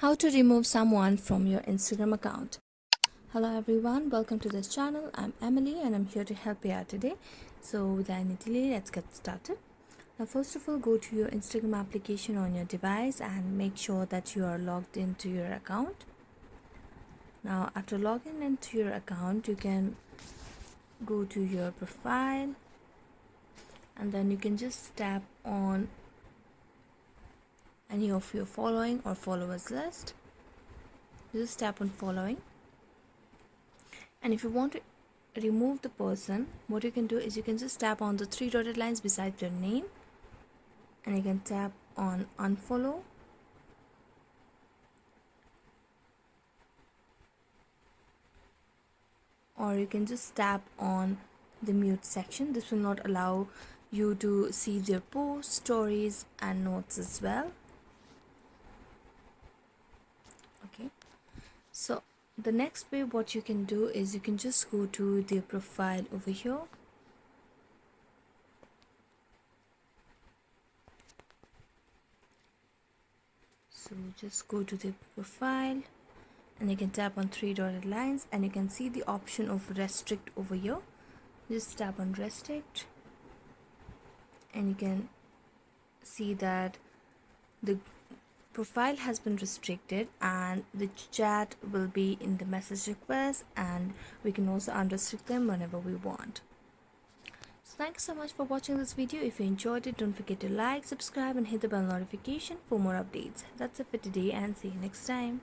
How to remove someone from your Instagram account. Hello everyone, welcome to this channel. I'm Emily and I'm here to help you out today. So without any delay, let's get started. Now first of all, go to your Instagram application on your device and make sure that you are logged into your account. Now after logging into your account, you can go to your profile and then you can just tap on any of your following or followers list. Just tap on following, and if you want to remove the person, what you can do is you can just tap on the three dotted lines beside their name and you can tap on unfollow, or you can just tap on the mute section. This will not allow you to see their posts, stories and notes as well. Okay, so the next way what you can do is you can just go to their profile over here. So just go to the profile and you can tap on three dotted lines and you can see the option of restrict over here. Just tap on restrict and you can see that the profile has been restricted and the chat will be in the message request, and we can also unrestrict them whenever we want. So thanks so much for watching this video. If you enjoyed it, don't forget to like, subscribe and hit the bell notification for more updates. That's it for today and see you next time.